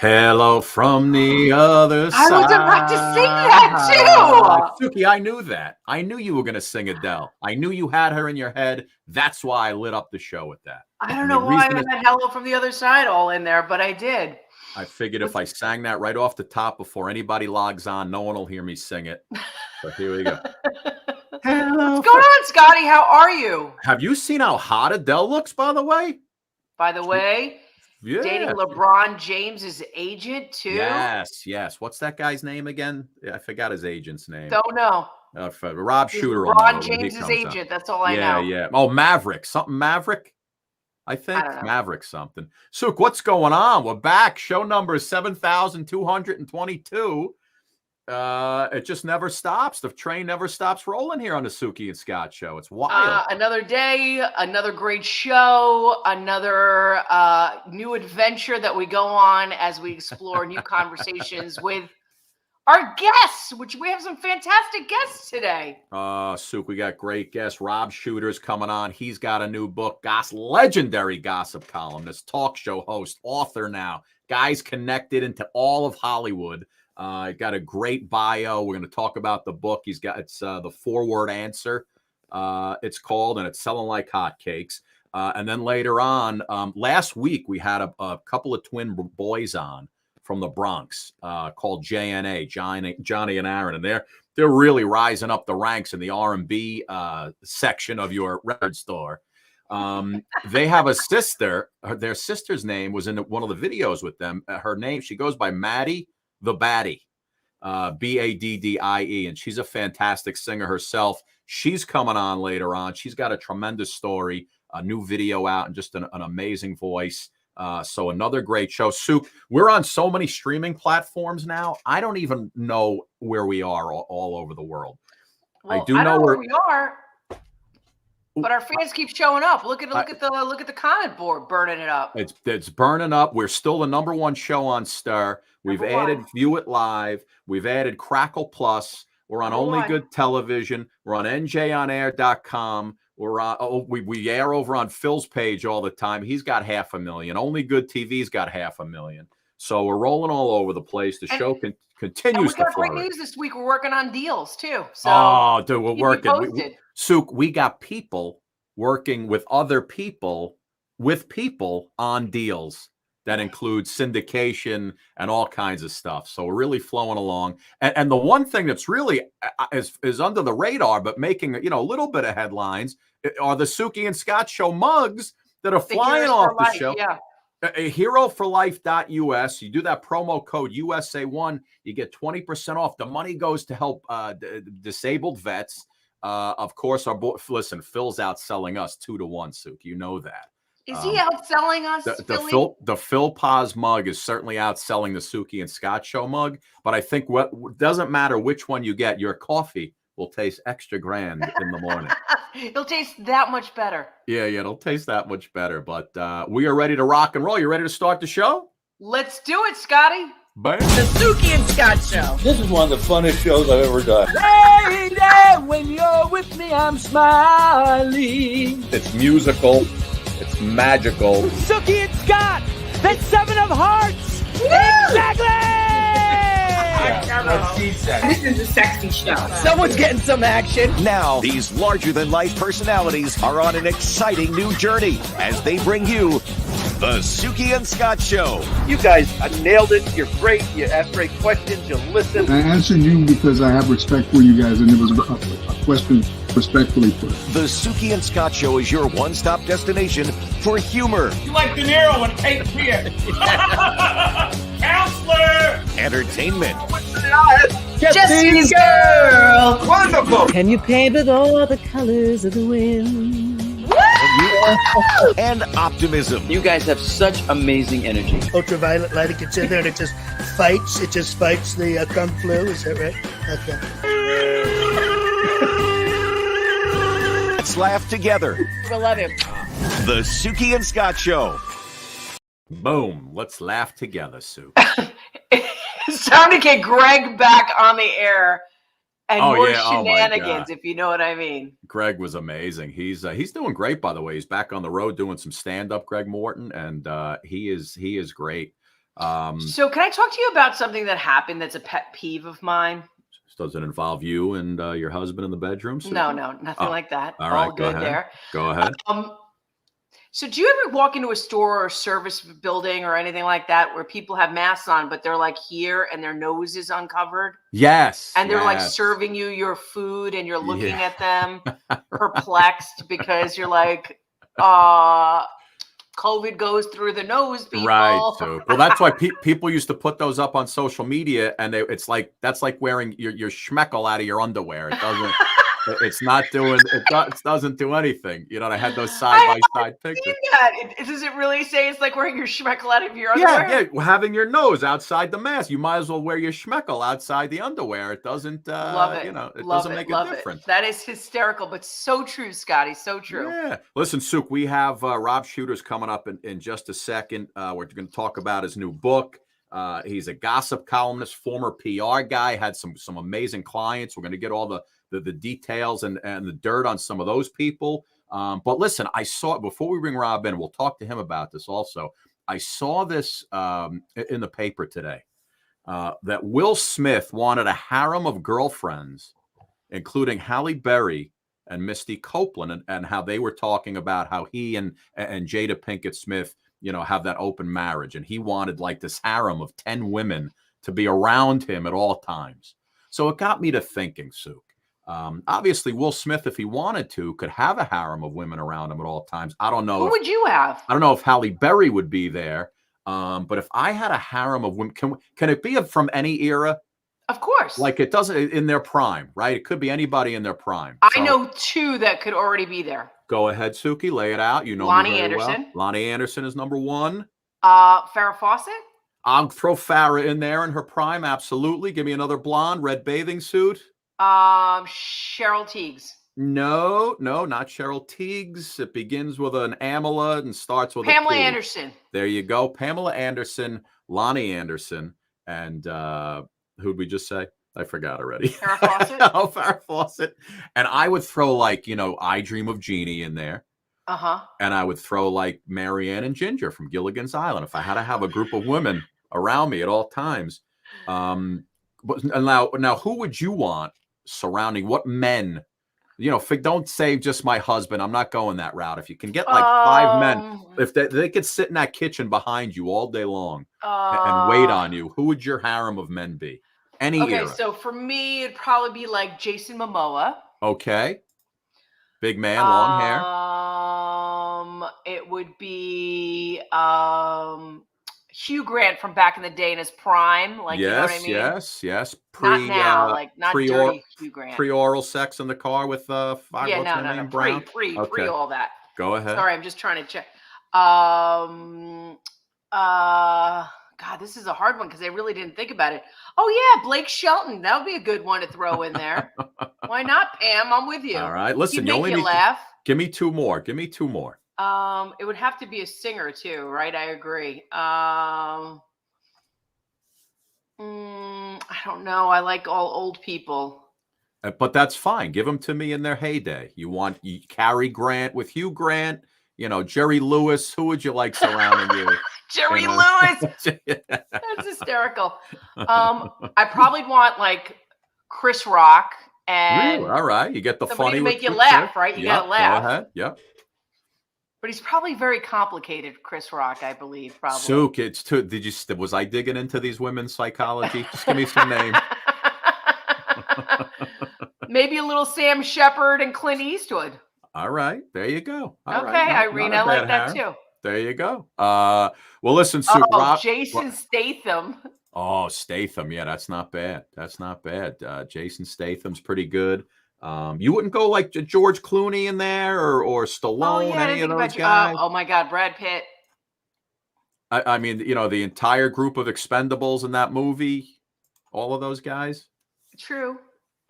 Hello from the other I side. was about to sing that too. Suki, I knew that. I knew you were going to sing Adele. I knew you had her in your head. That's why I lit up the show with that. I don't know why I had Hello from the Other Side all in there, but I did. I figured if I sang that right off the top before anybody logs on, no one will hear me sing it. So here we go. What's going on, Scotty? How are you? Have you seen how hot Adele looks, by the way? Yeah. Dating LeBron James's agent too. Yes. What's that guy's name again? I forgot his agent's name. Don't know. Rob Shooter. LeBron James's agent. That's all I know. Yeah. Oh, Maverick. Something Maverick. I think Maverick something. Sook, what's going on? We're back. Show number 7,222. It just never stops. The train never stops rolling here on the Suki and Scott show. It's wild. Another day, another great show, another new adventure that we go on as we explore new conversations with our guests, which we have some fantastic guests today. Sook, we got great guests. Rob Shooter's coming on. He's got a new book, legendary gossip columnist, talk show host, author now. Guys connected into all of Hollywood. Got a great bio. We're going to talk about the book. It's the 4-word answer. It's called, and it's selling like hotcakes. And then later on, last week we had a couple of twin boys on from the Bronx called JNA, Johnny and Aaron, and they're really rising up the ranks in the R&B section of your record store. They have a sister. Their sister's name was in one of the videos with them. Her name, she goes by Maddie The Baddie, Baddie, and she's a fantastic singer herself. She's coming on later on. She's got a tremendous story, a new video out, and just an amazing voice. So another great show. Souk, we're on so many streaming platforms now. I don't even know where we are all over the world. Well, I do know where we are, but our fans keep showing up. Look at the comment board burning it up. It's burning up. We're still the #1 show on Star. We've added View It Live. We've added Crackle Plus. We're on Only Good Television. We're on njonair.com. We're on. We air over on Phil's page all the time. He's got 500,000. Only Good TV's got 500,000. So we're rolling all over the place. The show continues to flourish. Great news this week. We're working on deals too. So dude, we're working. Souk, we got people working with other people on deals that include syndication and all kinds of stuff. So we're really flowing along. And the one thing that's really is under the radar, but making a little bit of headlines, are the Suki and Scott show mugs that are flying off the show. Yeah. HeroForLife.us. You do that promo code USA1, you get 20% off. The money goes to help disabled vets. Of course, listen, Phil's outselling us 2-1, Souk. You know that. Is he outselling us? The Phil Paz mug is certainly outselling the Suki and Scott show mug. But I think what doesn't matter which one you get, your coffee will taste extra grand in the morning. It'll taste that much better. Yeah, it'll taste that much better. But we are ready to rock and roll. You ready to start the show? Let's do it, Scotty. Bam. The Suki and Scott show. This is one of the funnest shows I've ever done. Lady, when you're with me, I'm smiling. It's musical. It's magical. Suki and Scott, that's 7 of hearts. Exactly. This is a sexy show. Someone's getting some action. Now, these larger-than-life personalities are on an exciting new journey as they bring you the Suki and Scott Show. You guys nailed it. You're great. You ask great questions. You listen. I answered you because I have respect for you guys, and it was a question respectfully put. The Suki and Scott Show is your one-stop destination for humor. You like De Niro and Cape Fear. Counselor! Entertainment. Jesse's girl. Wonderful. Can you paint with all the colors of the wind? And optimism. You guys have such amazing energy. Ultraviolet light, it gets in there and it just fights the kung flu, is that right? Okay. Let's laugh together. I love him. The Suki and Scott Show. Boom. Let's laugh together, Souk. It's time to get Greg back on the air and more shenanigans, God. if you know what I mean. Greg was amazing. He's doing great, by the way. He's back on the road doing some stand-up, Greg Morton, and he is great. So can I talk to you about something that happened that's a pet peeve of mine? Does it involve you and your husband in the bedroom? No, nothing like that. All right, go good ahead. there. Go ahead. So do you ever walk into a store or service building or anything like that where people have masks on, but they're like here and their nose is uncovered? Yes. And they're like yes. serving you your food and you're looking Yeah. at them perplexed because you're like, COVID goes through the nose, people. Right. So, well, that's why people used to put those up on social media, and that's like wearing your schmeckle out of your underwear. It doesn't. It's not doing. It doesn't do anything. You know, I had those side by side pictures. Does it really say it's like wearing your schmeckle out of your underwear? Yeah. Well, having your nose outside the mask, you might as well wear your schmeckle outside the underwear. It doesn't. Love it. You know, it Love doesn't make love a difference. That is hysterical, but so true, Scotty. So true. Yeah. Listen, Suk, we have Rob Shooter's coming up in just a second. We're going to talk about his new book. He's a gossip columnist, former PR guy, had some amazing clients. We're going to get all the details and the dirt on some of those people. But listen, I saw it before we bring Rob in. We'll talk to him about this also. I saw this in the paper today that Will Smith wanted a harem of girlfriends, including Halle Berry and Misty Copeland, and how they were talking about how he and Jada Pinkett Smith, you know, have that open marriage. And he wanted like this harem of 10 women to be around him at all times. So it got me to thinking, Suk. Obviously, Will Smith, if he wanted to, could have a harem of women around him at all times. I don't know. Who would you have? I don't know if Halle Berry would be there. But if I had a harem of women, can it be from any era? Of course. Like it doesn't in their prime, right? It could be anybody in their prime. I know two that could already be there. Go ahead, Suki. Lay it out. You know Lonnie me very Anderson. well. Lonnie Anderson is number one. Farrah Fawcett. I'll throw Farrah in there in her prime. Absolutely. Give me another blonde, red bathing suit. Cheryl Tiegs. No, not Cheryl Tiegs. It begins with an Amala and starts with Pamela a P. Anderson. There you go. Pamela Anderson, Lonnie Anderson, and who'd we just say? I forgot already. Farrah Fawcett. Oh, Farrah Fawcett. And I would throw like, you know, I Dream of Jeannie in there. Uh-huh. And I would throw like Marianne and Ginger from Gilligan's Island if I had to have a group of women around me at all times. But now who would you want surrounding what men? You know, don't say just my husband. I'm not going that route. If you can get like 5 men, if they could sit in that kitchen behind you all day long and wait on you, who would your harem of men be? Any era. Okay, so for me, it'd probably be like Jason Momoa. Okay. Big man, long hair. It would be Hugh Grant from back in the day in his prime. Like, yes, you know what I mean? Yes. Not now, like not dirty Hugh Grant. Pre-oral sex in the car with no, Brown? Pre all that. Go ahead. Sorry, I'm just trying to check. God, this is a hard one because I really didn't think about it. Oh yeah, Blake Shelton. That would be a good one to throw in there. Why not, Pam? I'm with you. All right. Listen, you only laugh. Give me two more. It would have to be a singer too, right? I agree. I don't know. I like all old people. But that's fine. Give them to me in their heyday. You Cary Grant with Hugh Grant, you know, Jerry Lewis. Who would you like surrounding you? Jerry Lewis. That's hysterical. I probably want like Chris Rock and all right. You get the funny to make you laugh, right? You gotta laugh. Go ahead. Yep. But he's probably very complicated, Chris Rock, I believe. Probably. Suk, was I digging into these women's psychology? Just give me some names. Maybe a little Sam Shepard and Clint Eastwood. All right. There you go. All right. Irene, I like that too. There you go. Well, listen, Suk. Jason Statham. Oh, Statham. Yeah, that's not bad. Jason Statham's pretty good. You wouldn't go like George Clooney in there or Stallone, any of those guys? Oh my God, Brad Pitt. I mean, you know, the entire group of Expendables in that movie, all of those guys. True.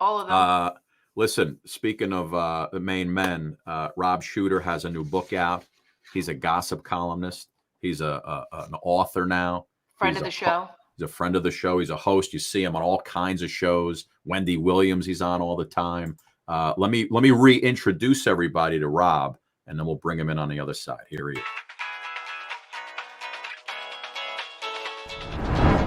All of them. Listen, speaking of the main men, Rob Shooter has a new book out. He's a gossip columnist. He's an author now. Friend of the show. He's a friend of the show. He's a host. You see him on all kinds of shows. Wendy Williams, he's on all the time. Let me reintroduce everybody to Rob, and then we'll bring him in on the other side. Here he is.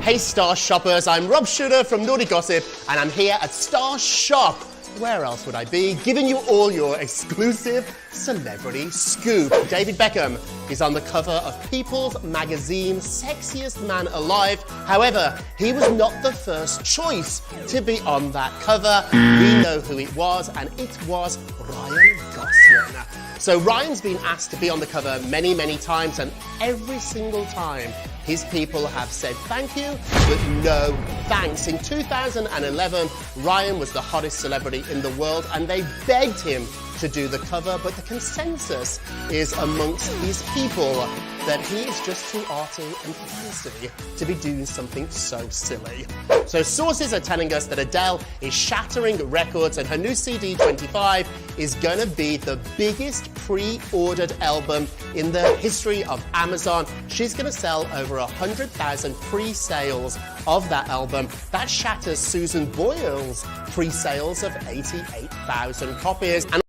Hey Star Shoppers, I'm Rob Shooter from Naughty Gossip, and I'm here at Star Shop. Where else would I be? Giving you all your exclusive celebrity scoop. David Beckham is on the cover of People's Magazine, Sexiest Man Alive. However, he was not the first choice to be on that cover. We know who it was, and it was Ryan Gosling. So Ryan's been asked to be on the cover many, many times, and every single time his people have said thank you, but no thanks. In 2011, Ryan was the hottest celebrity in the world, and they begged him to do the cover, but the consensus is amongst his people that he is just too arty and fancy to be doing something so silly. So sources are telling us that Adele is shattering records, and her new CD 25 is gonna be the biggest pre-ordered album in the history of Amazon. She's gonna sell over 100,000 pre-sales of that album. That shatters Susan Boyle's pre-sales of 88,000 copies. And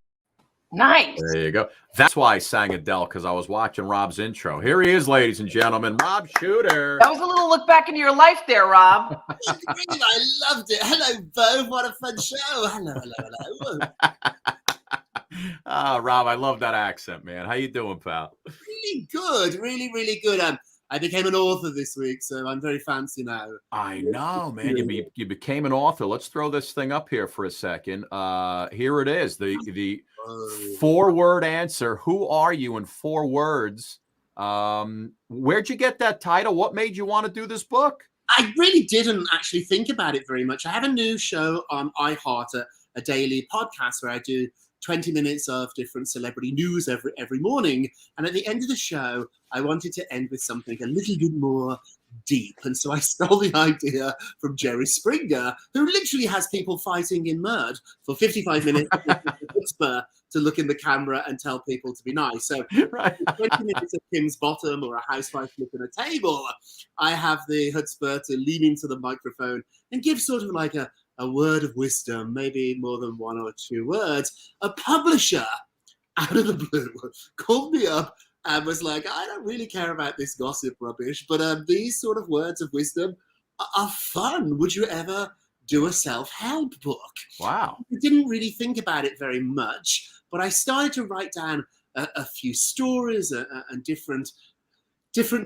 Nice. There you go. That's why I sang Adele, because I was watching Rob's intro. Here he is, ladies and gentlemen, Rob Shooter. That was a little look back into your life there, Rob. I loved it. Hello, Bo. What a fun show. Hello. Rob, I love that accent, man. How you doing, pal? Really good. Really good. I became an author this week, so I'm very fancy now. I know, man. You became an author. Let's throw this thing up here for a second. Here it is. The 4-word answer. Who are you in 4 words? Where'd you get that title? What made you want to do this book? I really didn't actually think about it very much. I have a new show on iHeart, a daily podcast where I do 20 minutes of different celebrity news every morning. And at the end of the show, I wanted to end with something a little bit more deep. And so I stole the idea from Jerry Springer, who literally has people fighting in mud for 55 minutes to look in the camera and tell people to be nice. So 20 minutes of Kim's bottom or a housewife flipping a table, I have the chutzpah to lean into the microphone and give sort of like a word of wisdom, maybe more than 1 or 2 words. A publisher, out of the blue, called me up and was like, I don't really care about this gossip rubbish, but these sort of words of wisdom are fun. Would you ever do a self-help book? Wow. I didn't really think about it very much, but I started to write down a few stories and different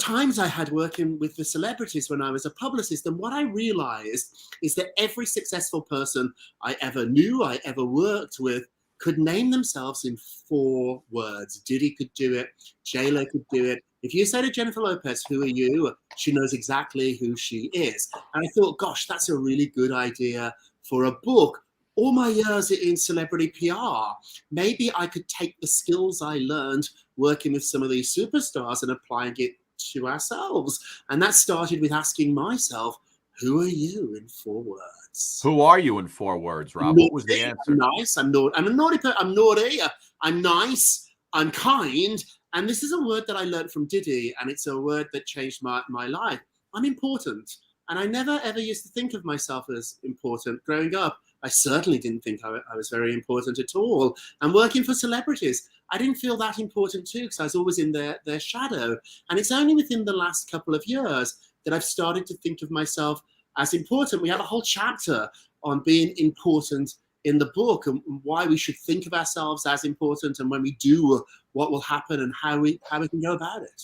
times I had working with the celebrities when I was a publicist. And what I realized is that every successful person I ever knew, I ever worked with, could name themselves in 4 words. Diddy could do it. J-Lo could do it. If you say to Jennifer Lopez, who are you? She knows exactly who she is. And I thought, gosh, that's a really good idea for a book. All my years in celebrity PR, maybe I could take the skills I learned working with some of these superstars and applying it to ourselves. And that started with asking myself, who are you in 4 words? Who are you in 4 words, Rob? Naughty, what was the answer? I'm nice. I'm naughty. I'm nice. I'm kind. And this is a word that I learned from Diddy, and it's a word that changed my life. I'm important. And I never, ever used to think of myself as important. Growing up, I certainly didn't think I was very important at all. And working for celebrities, I didn't feel that important too, because I was always in their shadow. And it's only within the last couple of years that I've started to think of myself as important. We have a whole chapter on being important in the book and why we should think of ourselves as important, and when we do, what will happen and how we can go about it.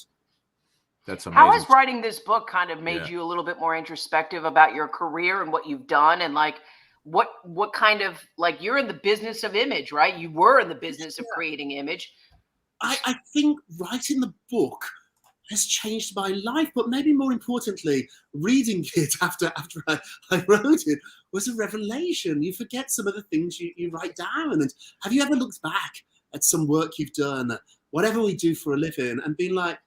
That's amazing. How has writing this book kind of made you a little bit more introspective about your career and what you've done, and like what kind of, like, you're in the business of image, right? You were in the business of creating image. I think writing the book has changed my life, but maybe more importantly, reading it after I wrote it was a revelation. You forget some of the things you write down. And have you ever looked back at some work you've done, whatever we do for a living, and been like,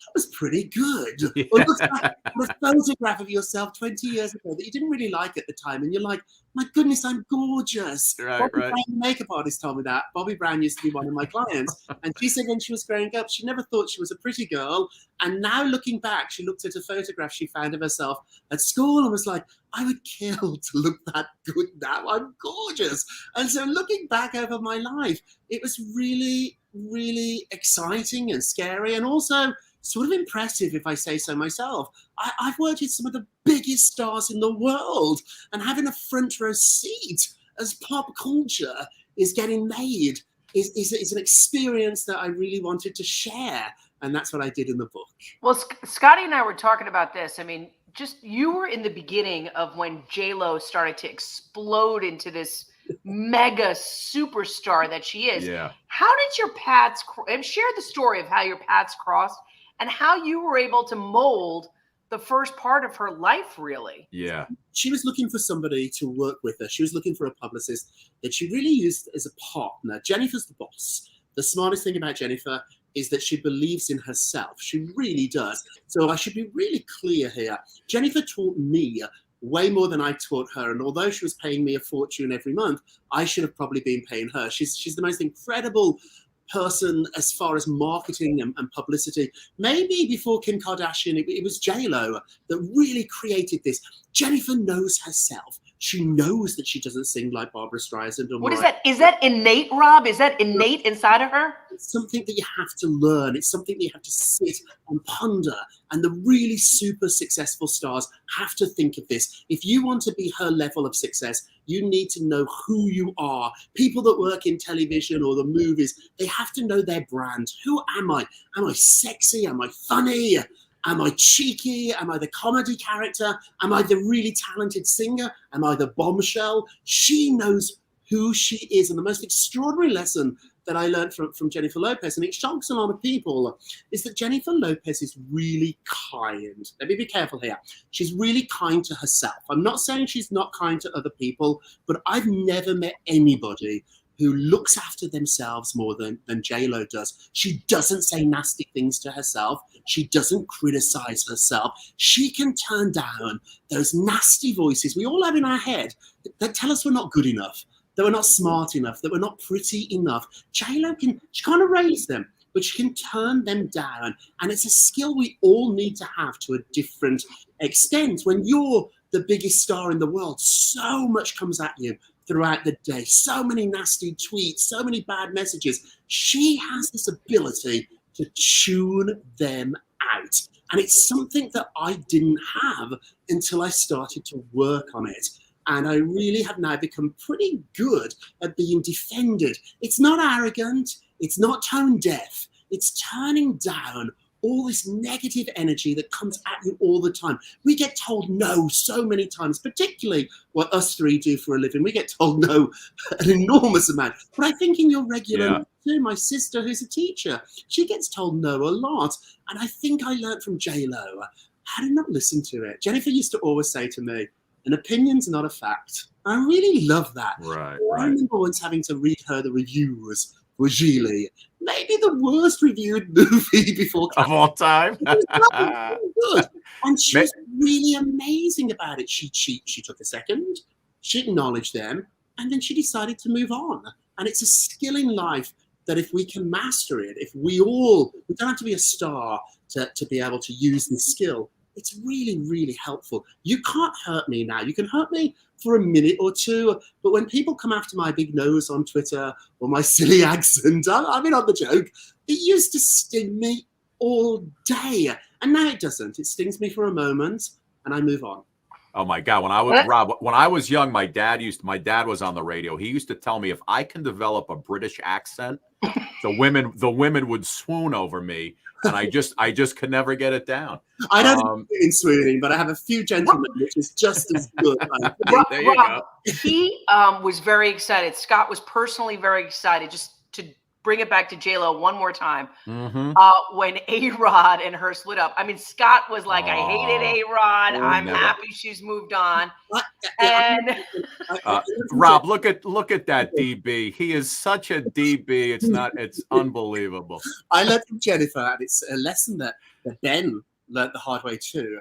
that was pretty good? Yeah. Or look back at a photograph of yourself 20 years ago that you didn't really like at the time, and you're like, my goodness, I'm gorgeous. Right, Bobby right. Brown, the makeup artist, told me that. Bobby Brown used to be one of my clients, and she said when she was growing up, she never thought she was a pretty girl. And now looking back, she looked at a photograph she found of herself at school and was like, I would kill to look that good now. I'm gorgeous. And so looking back over my life, it was really, really exciting and scary. And also, sort of impressive, if I say so myself. I've worked with some of the biggest stars in the world, and having a front row seat as pop culture is getting made is an experience that I really wanted to share. And that's what I did in the book. Well, Scotty and I were talking about this. I mean, just you were in the beginning of when J-Lo started to explode into this mega superstar that she is. Yeah. How did your paths, and share the story of how your paths crossed and how you were able to mold the first part of her life, really? Yeah. She was looking for somebody to work with her. She was looking for a publicist that she really used as a partner. Jennifer's the boss. The smartest thing about Jennifer is that she believes in herself. She really does. So I should be really clear here. Jennifer taught me way more than I taught her. And although she was paying me a fortune every month, I should have probably been paying her. She's the most incredible person as far as marketing and publicity. Maybe before Kim Kardashian, it was J-Lo that really created this. Jennifer knows herself. She knows that she doesn't sing like Barbara Streisand. Or what is that? Is that innate, Rob? Is that innate inside of her? It's something that you have to learn. It's something that you have to sit and ponder. And the really super successful stars have to think of this. If you want to be her level of success, you need to know who you are. People that work in television or the movies, they have to know their brand. Who am I? Am I sexy? Am I funny? Am I cheeky? Am I the comedy character? Am I the really talented singer? Am I the bombshell? She knows who she is. And the most extraordinary lesson that I learned from Jennifer Lopez, and it shocks a lot of people, is that Jennifer Lopez is really kind. Let me be careful here. She's really kind to herself. I'm not saying she's not kind to other people, but I've never met anybody who looks after themselves more than J-Lo does. She doesn't say nasty things to herself. She doesn't criticize herself. She can turn down those nasty voices we all have in our head that tell us we're not good enough, that we're not smart enough, that we're not pretty enough. J-Lo she can't erase them, but she can turn them down. And it's a skill we all need to have to a different extent. When you're the biggest star in the world, so much comes at you throughout the day, so many nasty tweets, so many bad messages. She has this ability to tune them out. And it's something that I didn't have until I started to work on it. And I really have now become pretty good at being defended. It's not arrogant. It's not tone deaf. It's turning down all this negative energy that comes at you all the time. We get told no so many times, particularly what us three do for a living. We get told no an enormous amount. But I think in your regular life too, my sister, who's a teacher, she gets told no a lot. And I think I learned from J-Lo how to not listen to it. Jennifer used to always say to me, an opinion's not a fact. I really love that. Right. I remember once having to read her the reviews for Gigli, maybe the worst reviewed movie before of all time. It was good. And she was really amazing about it. She took a second, she acknowledged them, and then she decided to move on. And it's a skill in life that if we can master it, if we don't have to be a star to be able to use this skill. It's really, really helpful. You can't hurt me now. You can hurt me for a minute or two, but when people come after my big nose on Twitter or my silly accent, I mean, on the joke, it used to sting me all day. And now it doesn't. It stings me for a moment and I move on. Oh my God. When I was young, my dad was on the radio. He used to tell me if I can develop a British accent, the women would swoon over me. And I just could never get it down. I don't in swooning, but I have a few gentlemen, which is just as good. There you go. He was very excited. Scott was personally very excited. Just to bring it back to J-Lo one more time. Mm-hmm. When A-Rod and her split up. I mean, Scott was like, I hated A-Rod. I'm happy she's moved on. And Rob, look at that DB. He is such a DB. It's unbelievable. I learned from Jennifer, and it's a lesson that Ben learned the hard way too.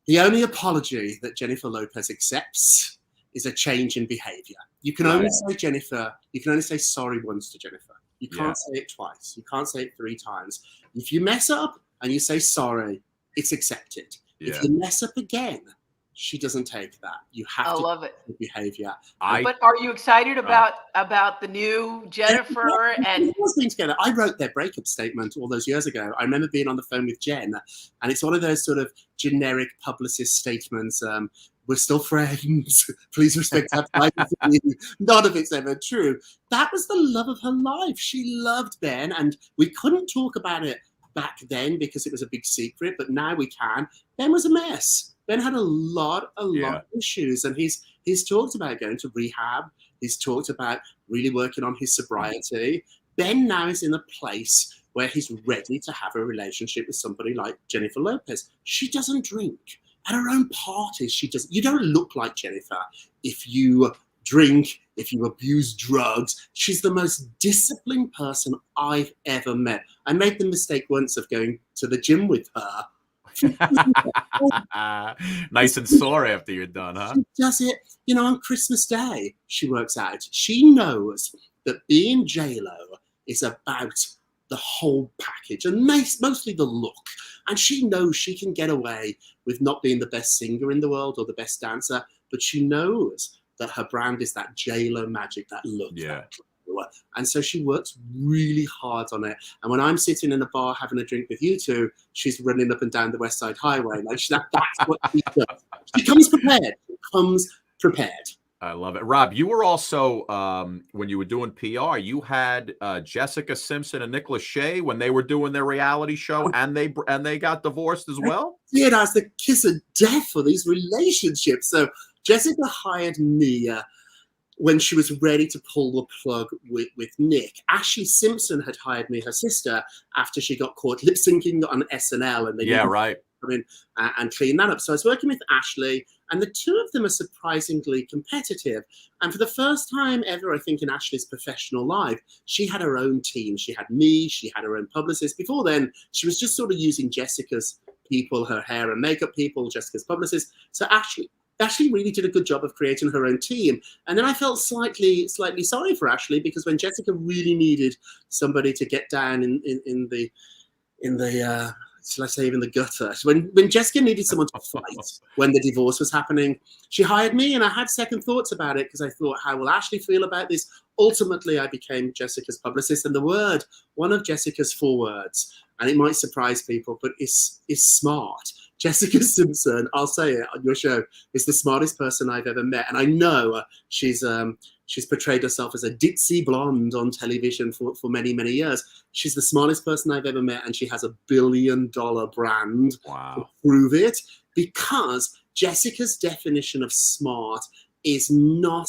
The only apology that Jennifer Lopez accepts is a change in behavior. You can only say Jennifer, you can only say sorry once to Jennifer. You can't say it twice. You can't say it 3 times. If you mess up and you say sorry, it's accepted. If you mess up again, she doesn't take that. You have I to love it. behavior. But are you excited about the new Jennifer and being together? I wrote their breakup statement all those years ago. I remember being on the phone with Jen, and it's one of those sort of generic publicist statements. We're still friends. Please respect our privacy. None of it's ever true. That was the love of her life. She loved Ben, and we couldn't talk about it back then because it was a big secret, but now we can. Ben was a mess. Ben had a lot of issues, and he's talked about going to rehab. He's talked about really working on his sobriety. Ben now is in a place where he's ready to have a relationship with somebody like Jennifer Lopez. She doesn't drink. At her own parties, she doesn't. You don't look like Jennifer if you drink, if you abuse drugs. She's the most disciplined person I've ever met. I made the mistake once of going to the gym with her. Nice and sore after you're done, huh? She does it, on Christmas Day. She works out. She knows that being J-Lo is about the whole package and mostly the look. And she knows she can get away with not being the best singer in the world or the best dancer, but she knows that her brand is that J-Lo magic, that look. Yeah. And so she works really hard on it. And when I'm sitting in a bar having a drink with you two, she's running up and down the West Side Highway. Like that's what she does. She comes prepared. She comes prepared. I love it. Rob, you were also, when you were doing PR, you had Jessica Simpson and Nick Lachey when they were doing their reality show, and they got divorced as well? Yeah, that's the kiss of death for these relationships. So Jessica hired me when she was ready to pull the plug with Nick. Ashley Simpson had hired me, her sister, after she got caught lip syncing on SNL, and they come in and clean that up. So I was working with Ashley, and the two of them are surprisingly competitive. And for the first time ever, I think, in Ashley's professional life, she had her own team. She had me, she had her own publicist. Before then, she was just sort of using Jessica's people, her hair and makeup people, Jessica's publicist. So Ashley really did a good job of creating her own team. And then I felt slightly sorry for Ashley, because when Jessica really needed somebody to get down in the shall I say, even the gutter, when Jessica needed someone to fight when the divorce was happening, she hired me, and I had second thoughts about it because I thought, how will Ashley feel about this? Ultimately, I became Jessica's publicist, and one of Jessica's 4 words, and it might surprise people, but is smart. Jessica Simpson, I'll say it on your show, is the smartest person I've ever met. And I know she's portrayed herself as a ditzy blonde on television for many, many years. She's the smartest person I've ever met, and she has $1 billion brand to prove it, because Jessica's definition of smart is not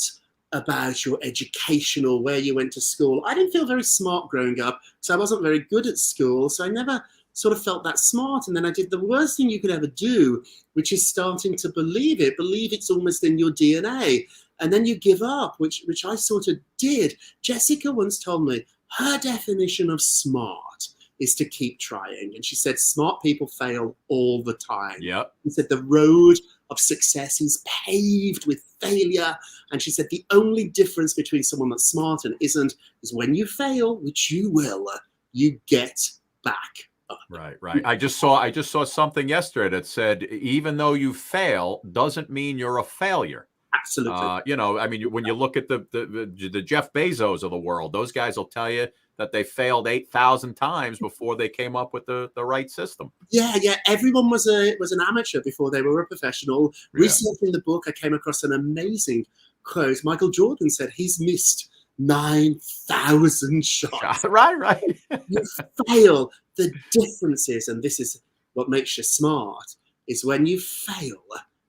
about your education or where you went to school. I didn't feel very smart growing up, so I wasn't very good at school, so I never sort of felt that smart. And then I did the worst thing you could ever do, which is starting to believe it's almost in your DNA. And then you give up, which I sort of did. Jessica once told me her definition of smart is to keep trying. And she said, smart people fail all the time. Yep. She said, the road of success is paved with failure. And she said, the only difference between someone that's smart and isn't is when you fail, which you will, you get back. Right. I just saw something yesterday that said, even though you fail doesn't mean you're a failure. Absolutely. I mean, when you look at the Jeff Bezos of the world, those guys will tell you that they failed 8,000 times before they came up with the right system. Yeah. Everyone was an amateur before they were a professional. Researching the book, I came across an amazing quote. Michael Jordan said he's missed 9,000 shots. Right. You fail. The difference is, and this is what makes you smart, is when you fail,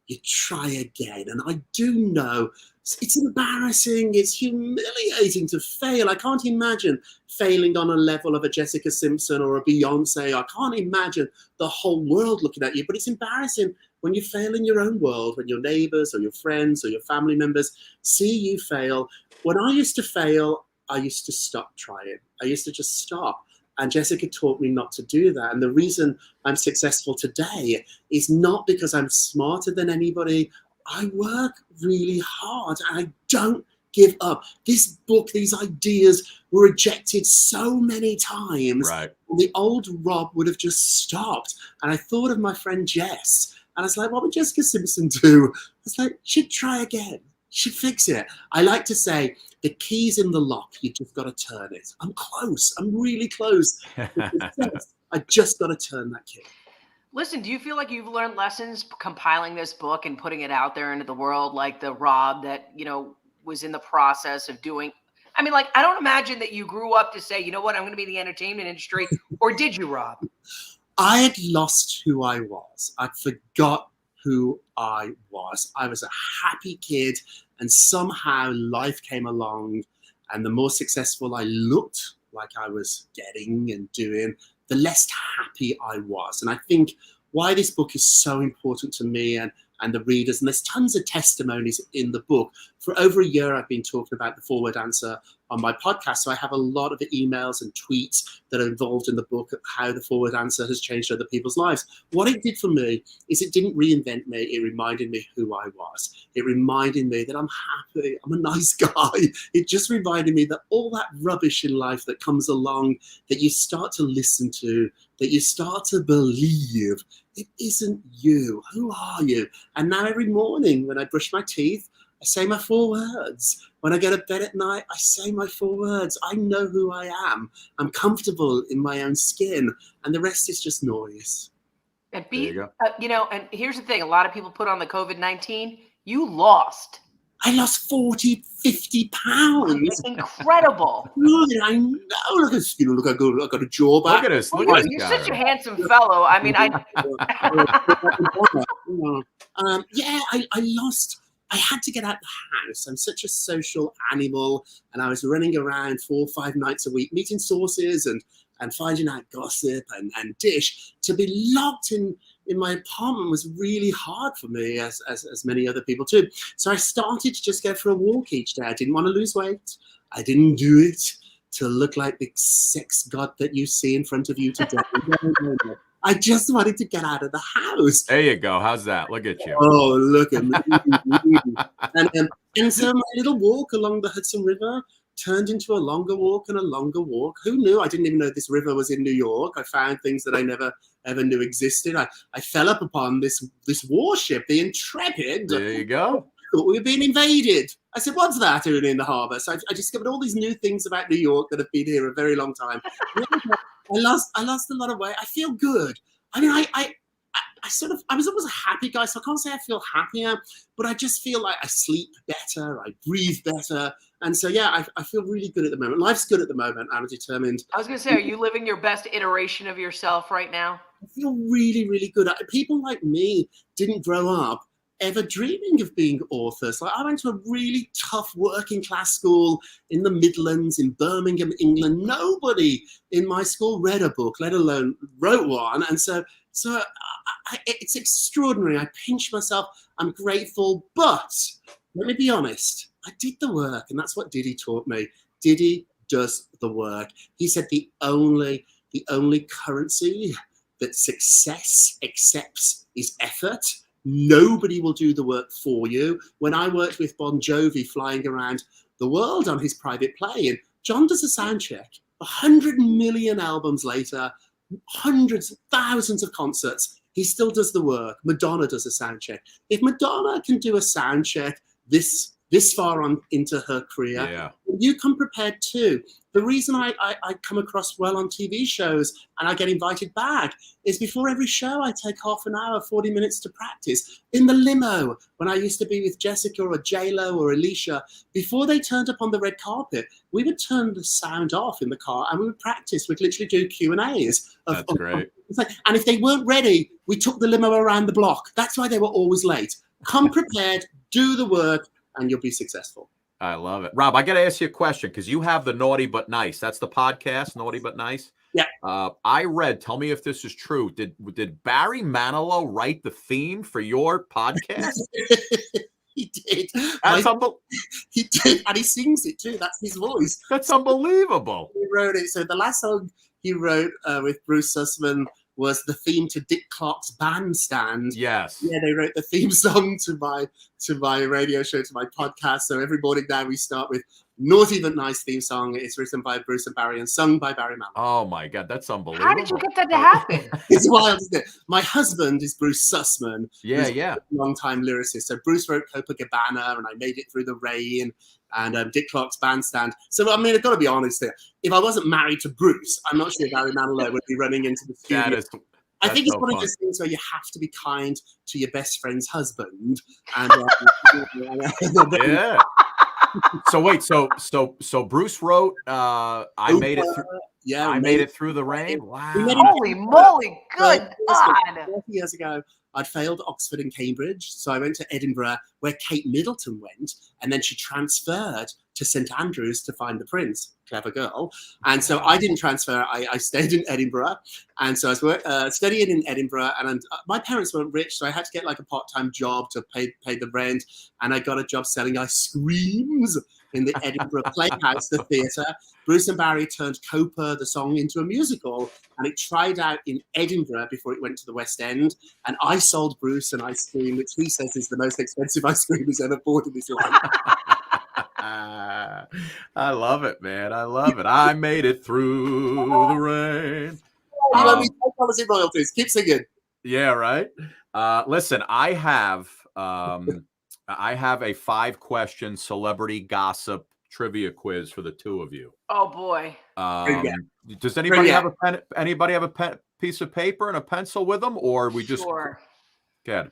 you try again. And I do know it's embarrassing, it's humiliating to fail. I can't imagine failing on a level of a Jessica Simpson or a Beyonce. I can't imagine the whole world looking at you, but it's embarrassing when you fail in your own world, when your neighbors or your friends or your family members see you fail. When I used to fail, I used to stop trying. I used to just stop. And Jessica taught me not to do that. And the reason I'm successful today is not because I'm smarter than anybody. I work really hard and I don't give up. This book, these ideas were rejected so many times. Right. The old Rob would have just stopped. And I thought of my friend Jess, And I was like, what would Jessica Simpson do? I was like, she'd try again. She'd fix it. I like to say, the key's in the lock. You just got to turn it. I'm close. I'm really close. I just got to turn that key. Listen, do you feel like you've learned lessons compiling this book and putting it out there into the world, like the Rob that, you know, was in the process of doing? I mean, like, I don't imagine that you grew up to say, you know what, I'm going to be in the entertainment industry. Or did you, Rob? I had lost who I was. I'd forgot who I was. I was a happy kid, and somehow life came along, and the more successful I looked like I was getting and doing, the less happy I was. And I think why this book is so important to me and the readers, and there's tons of testimonies in the book. For over a year, I've been talking about the forward answer on my podcast. So I have a lot of the emails and tweets that are involved in the book of how the forward answer has changed other people's lives. What it did for me is it didn't reinvent me. It reminded me who I was. It reminded me that I'm happy. I'm a nice guy. It just reminded me that all that rubbish in life that comes along, that you start to listen to, that you start to believe, it isn't you. Who are you? And now every morning when I brush my teeth, I say my 4 words. When I go to bed at night, I say my 4 words. I know who I am. I'm comfortable in my own skin, and the rest is just noise. And you know, and here's the thing: a lot of people put on the COVID-19. You lost. I lost 40, 50 pounds. It's incredible. I know. Look at look how good. I got a jaw back. Look at this. Look Well, at this you're guy. such a handsome fellow. I mean, I lost. I had to get out the house. I'm such a social animal, and I was running around 4 or 5 nights a week, meeting sources and finding out gossip and dish. To be locked in my apartment was really hard for me, as many other people too. So I started to just go for a walk each day. I didn't want to lose weight. I didn't do it to look like the sex god that you see in front of you today. No. I just wanted to get out of the house. There you go. How's that? Look at you. Oh, look at me. And so my little walk along the Hudson River turned into a longer walk and a longer walk. Who knew? I didn't even know this river was in New York. I found things that I never ever knew existed. I fell up upon this warship, the Intrepid. There you go. Thought we were being invaded. I said, what's that doing in the harbour? So I discovered all these new things about New York that have been here a very long time. I lost a lot of weight. I feel good. I mean, I was always a happy guy, so I can't say I feel happier, but I just feel like I sleep better, I breathe better. And so, yeah, I feel really good at the moment. Life's good at the moment. I'm determined. I was going to say, are you living your best iteration of yourself right now? I feel really, really good. People like me didn't grow up ever dreaming of being authors. Like, I went to a really tough working class school in the Midlands in Birmingham, England. Nobody in my school read a book, let alone wrote one. And so it's extraordinary. I pinch myself. I'm grateful. But let me be honest, I did the work, and that's what Diddy taught me. Diddy does the work. He said the only currency that success accepts is effort. Nobody will do the work for you. When I worked with Bon Jovi flying around the world on his private plane, John does a sound check. 100 million albums later, hundreds of thousands of concerts, he still does the work. Madonna does a sound check. If Madonna can do a sound check this far on into her career, you come prepared too. The reason I come across well on TV shows and I get invited back is before every show I take half an hour, 40 minutes to practice. In the limo, when I used to be with Jessica or J-Lo or Alicia, before they turned up on the red carpet, we would turn the sound off in the car and we would practice. We'd literally do Q&As. That's great. And if they weren't ready, we took the limo around the block. That's why they were always late. Come prepared, do the work, and you'll be successful. I love it. Rob, I got to ask you a question because you have the Naughty But Nice. That's the podcast, Naughty But Nice. Yeah. I read, tell me if this is true. Did Barry Manilow write the theme for your podcast? He did. He did, and he sings it too. That's his voice. That's unbelievable. He wrote it. So the last song he wrote with Bruce Sussman was the theme to Dick Clark's Bandstand. Yes. Yeah, they wrote the theme song to my radio show, to my podcast. So every morning now we start with Naughty But Nice theme song is written by Bruce and Barry and sung by Barry Manilow. Oh my God, that's unbelievable. How did you get that to happen? It's wild, isn't it? My husband is Bruce Sussman. Yeah, who's yeah. a long-time lyricist. So Bruce wrote Copacabana, and I Made It Through the Rain, and Dick Clark's Bandstand. So, I mean, I've got to be honest here. If I wasn't married to Bruce, I'm not sure Barry Manilow would be running into the studio. I think it's one of those things where you have to be kind to your best friend's husband. And, yeah. So wait, so Bruce wrote I Made It Through. Yeah, I Made It Through the Rain. Wow. Holy moly, good God. 40 years ago, I'd failed Oxford and Cambridge, so I went to Edinburgh, where Kate Middleton went, and then she transferred to St Andrews to find the prince. Clever girl. And so I didn't transfer. I stayed in Edinburgh, and so I was studying in Edinburgh, and my parents weren't rich, so I had to get like a part-time job to pay the rent, and I got a job selling ice creams in the Edinburgh Playhouse, the theatre. Bruce and Barry turned Copa, the song, into a musical, and it tried out in Edinburgh before it went to the West End. And I sold Bruce an ice cream, which he says is the most expensive ice cream he's ever bought in his life. I love it, man. I love it. I made it through the rain. You owe me policy royalties. Keep singing. Yeah, right. Listen, I have a 5-question celebrity gossip trivia quiz for the two of you. Oh boy. Does anybody have a pen? Anybody have a piece of paper and a pencil with them, or we just? Sure. Good.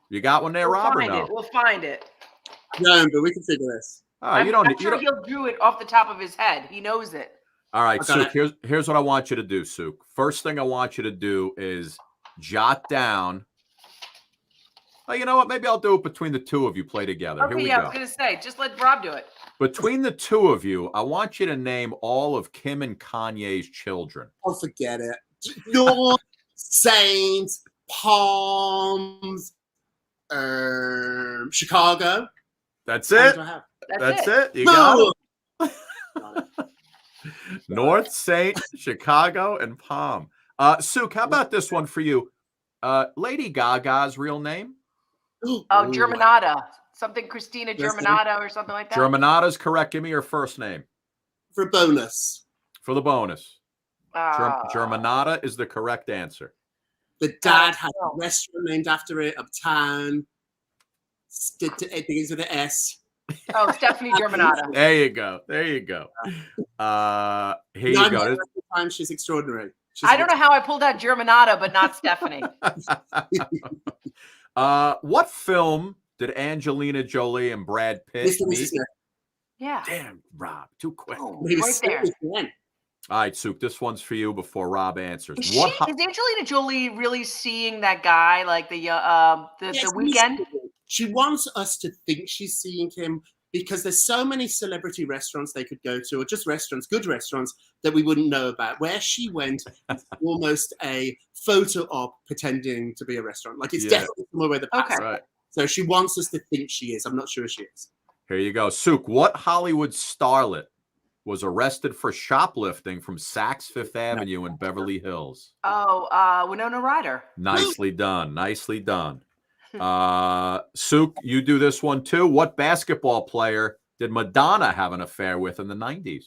You got one there, We'll Rob? find Or no? it. We'll find it. No, but we can figure this. Oh, I'm you sure don't. he'll do it off the top of his head. He knows it. All right, Okay. Suk, here's what I want you to do, Suk. First thing I want you to do is jot down. Oh, you know what? Maybe I'll do it between the two of you. Play together. Here Okay, we yeah, go. I was gonna say, just let Rob do it. Between the two of you, I want you to name all of Kim and Kanye's children. Oh, forget it. North, Saints, Palms, Chicago. That's How many it. do I have? That's it. You got No. it. North, Saint, Chicago, and Palm. Suk, how about this one for you? Lady Gaga's real name? Oh, Germanata. Something Christina Germanata or something like that. Germanata's correct. Give me your first name. For a bonus. For the bonus. Germanata is the correct answer. The dad had a restaurant named after it, uptown. It begins with an S. Oh, Stephanie Germanata. There you go. There you go. Here you go. Time she's extraordinary. I don't know how I pulled out Germanata, but not Stephanie. What film did Angelina Jolie and Brad Pitt meet? Yeah. Damn, Rob, too quick. Oh, right there. All right, Suk, this one's for you before Rob answers. Is Angelina Jolie really seeing that guy like the weekend? She wants us to think she's seeing him because there's so many celebrity restaurants they could go to, or just restaurants, good restaurants, that we wouldn't know about. Where she went is almost a photo op pretending to be a restaurant. Like it's definitely somewhere where the past. Right. So she wants us to think she is. I'm not sure she is. Here you go. Suk, what Hollywood starlet was arrested for shoplifting from Saks Fifth Avenue in Beverly Hills? Oh, Winona Ryder. Nicely done. Nicely done. Suk, you do this one too. What basketball player did Madonna have an affair with in the 90s?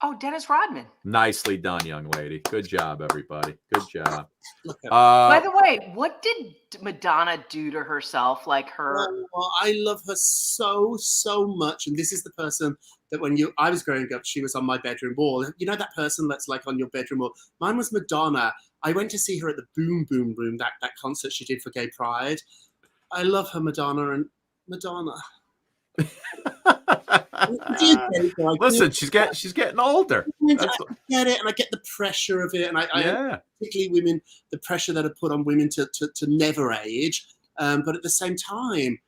Oh, Dennis Rodman. Nicely done, young lady. Good job, everybody. Good job. By the way, what did Madonna do to herself? Like her? Oh, I love her so much, and this is the person that I was growing up, she was on my bedroom wall. You know that person that's like on your bedroom wall? Mine was Madonna. I went to see her at the Boom Boom Room, that concert she did for Gay Pride. I love her, Madonna, and Madonna. Listen, she's getting older. I get it, and I get the pressure of it, and I particularly women, the pressure that are put on women to never age. But at the same time,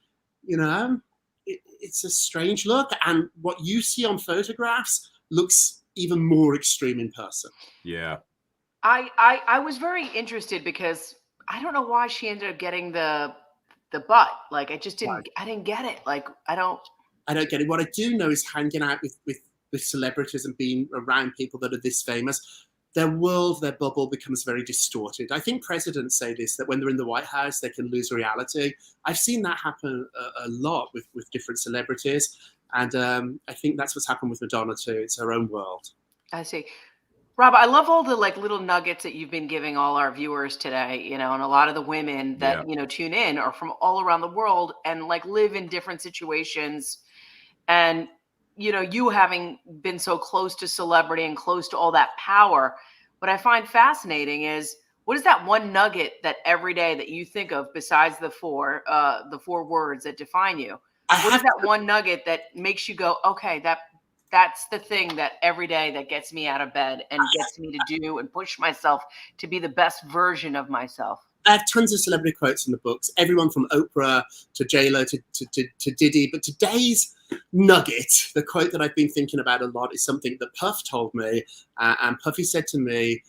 it's a strange look, and what you see on photographs looks even more extreme in person. Yeah. I was very interested because I don't know why she ended up getting the butt. Like I just didn't. I didn't get it. Like I don't get it. What I do know is hanging out with celebrities and being around people that are this famous, their world, their bubble becomes very distorted. I think presidents say this, that when they're in the White House, they can lose reality. I've seen that happen a lot with different celebrities. And I think that's what's happened with Madonna too. It's her own world. I see. Rob, I love all the like little nuggets that you've been giving all our viewers today, you know, and a lot of the women that, you know, tune in are from all around the world and like live in different situations. And, you know, you having been so close to celebrity and close to all that power, what I find fascinating is, what is that one nugget that every day that you think of besides the four words that define you? What is that one nugget that makes you go, okay, that's the thing that every day that gets me out of bed and gets me to do and push myself to be the best version of myself? I have tons of celebrity quotes in the books, everyone from Oprah to J-Lo to Diddy. But today's nugget, the quote that I've been thinking about a lot, is something that Puff told me. And Puffy said to me,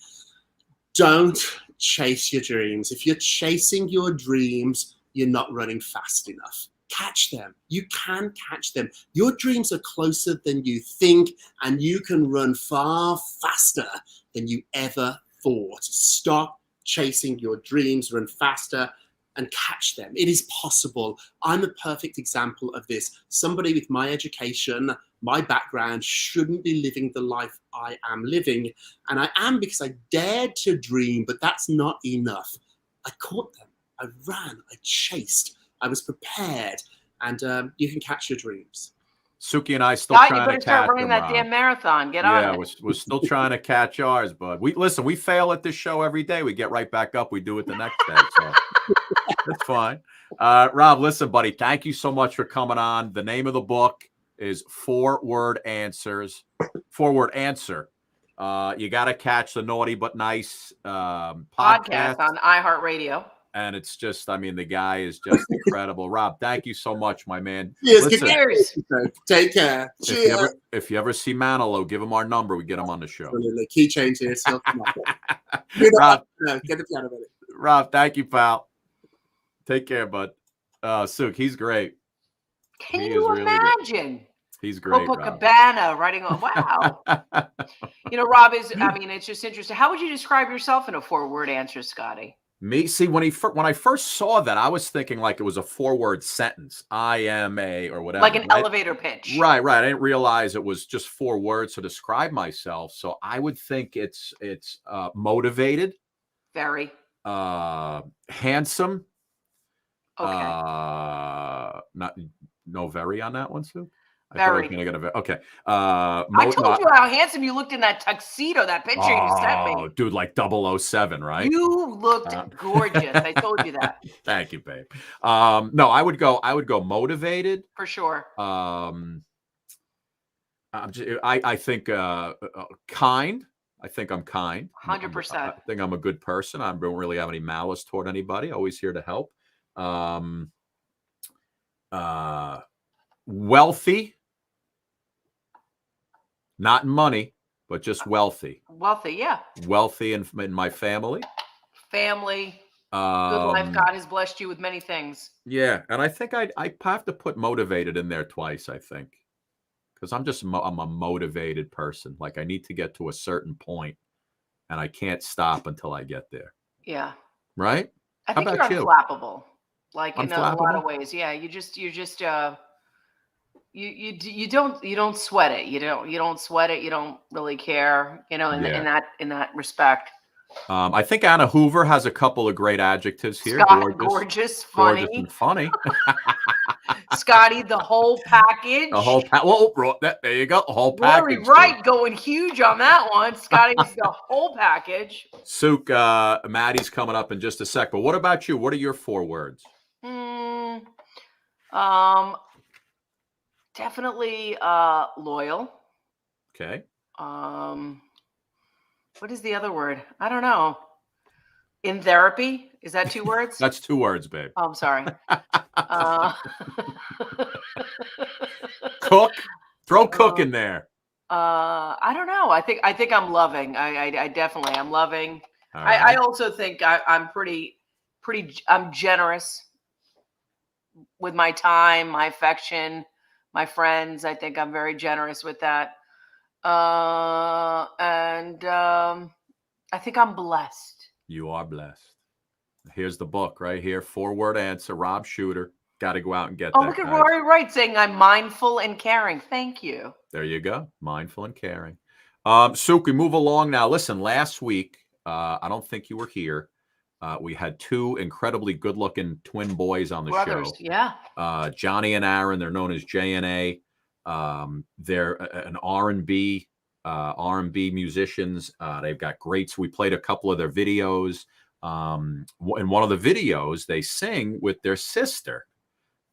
don't chase your dreams. If you're chasing your dreams, you're not running fast enough. Catch them. You can catch them. Your dreams are closer than you think, and you can run far faster than you ever thought. Stop chasing your dreams, run faster, and catch them. It is possible. I'm a perfect example of this. Somebody with my education, my background, shouldn't be living the life I am living. And I am because I dared to dream, but that's not enough. I caught them. I ran. I chased. I was prepared, and you can catch your dreams. Suki and I still trying to catch them. You better start running that damn marathon. Get on it. We're still trying to catch ours, bud. We fail at this show every day. We get right back up. We do it the next day. So that's fine. Rob, listen, buddy, thank you so much for coming on. The name of the book is 4-Word Answers. 4-Word Answer. You got to catch the Naughty But Nice podcast on iHeartRadio. And it's just, I mean, the guy is just incredible. Rob, thank you so much, my man. Yes, cheers. Take care. Cheers. If you ever see Manilow, give him our number. We get him on the show. Absolutely. Key changes. Rob, get the piano ready. Rob, thank you, pal. Take care, bud. Suk, he's great. Can you imagine? Good. He's great. Copacabana writing on. Wow. You know, Rob is, I mean, it's just interesting. How would you describe yourself in a 4-word answer, Scotty? Me, see, when I first saw that, I was thinking like it was a 4-word sentence. I am a, or whatever. Like an elevator pitch. Right. I didn't realize it was just 4 words to describe myself. So I would think it's motivated. Very. Handsome. Okay. Very on that one, Sue? Very. Okay. I told you how handsome you looked in that tuxedo, that picture you sent me. Oh, dude, like 007, right? You looked gorgeous. I told you that. Thank you, babe. No, I would go motivated. For sure. I think kind. I think I'm kind. 100%. I think I'm a good person. I don't really have any malice toward anybody. Always here to help. Wealthy. Not in money, but just wealthy. Wealthy, yeah. Wealthy in my family. Family. Good life. God has blessed you with many things. Yeah, and I think I have to put motivated in there twice, I think. Because I'm a motivated person. Like I need to get to a certain point, and I can't stop until I get there. Yeah. Right? I think you're unflappable. Like in a lot of ways. Yeah. You don't sweat it. You don't sweat it. You don't really care, you know, in that respect. I think Anna Hoover has a couple of great adjectives here. Gorgeous, funny. Gorgeous and funny. Scotty, the whole package. The whole there you go. The whole package. Right, going huge on that one. Scotty's the whole package. Suk, Maddie's coming up in just a sec. But what about you? What are your 4 words? Definitely loyal. Okay. What is the other word? I don't know. In therapy? Is that 2 words? That's 2 words, babe. Oh, I'm sorry. Cook. Throw cook in there. I don't know. I think I'm loving. I definitely am loving. Right. I also think I'm I'm generous with my time, my affection, my friends. I think I'm very generous with that. And I think I'm blessed. You are blessed. Here's the book right here. 4-word answer. Rob Shuter. Got to go out and get Oh, that. look at guys. Rory Wright saying I'm mindful and caring. Thank you. There you go. Mindful and caring. Suk, we move along now. Listen, last week, I don't think you were here. We had two incredibly good-looking twin boys on the Brothers, show. yeah. Johnny and Aaron. They're known as J&A. They're an R&B musicians. They've got greats. We played a couple of their videos. In one of the videos, they sing with their sister.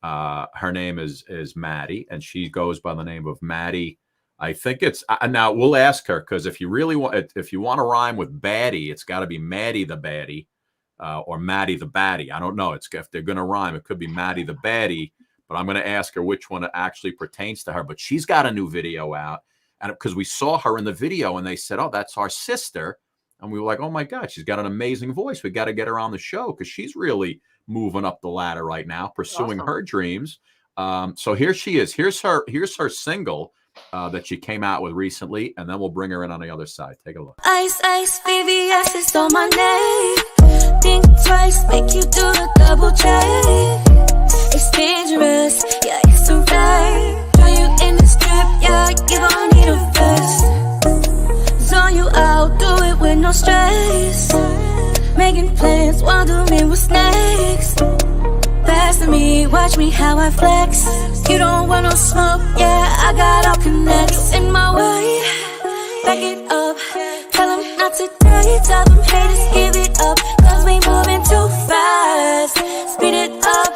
Her name is Maddie, and she goes by the name of Maddie. I think it's now we'll ask her, because if you want to rhyme with baddie, it's got to be Maddie the Baddie or Maddie The Baddie. I don't know. If they're going to rhyme, it could be Maddie The Baddie, but I'm going to ask her which one actually pertains to her. But she's got a new video out, and because we saw her in the video, and they said, "Oh, that's our sister," and we were like, "Oh my God, she's got an amazing voice. We got to get her on the show because she's really moving up the ladder right now, pursuing her dreams." So here she is. Here's her single that she came out with recently, and then we'll bring her in on the other side. Take a look. Ice, ice, VVS is on my name. Think twice, make you do a double check. It's dangerous, yeah, it's a ride. Throw you in the strip, yeah, you gon' need a vest. Zone you out, do it with no stress. Making plans, wondering what's next. Pass to me, watch me how I flex. You don't want no smoke, yeah, I got all connects in my way. Back it up, tell them not today. Tell them haters give it up, cause we moving too fast. Speed it up,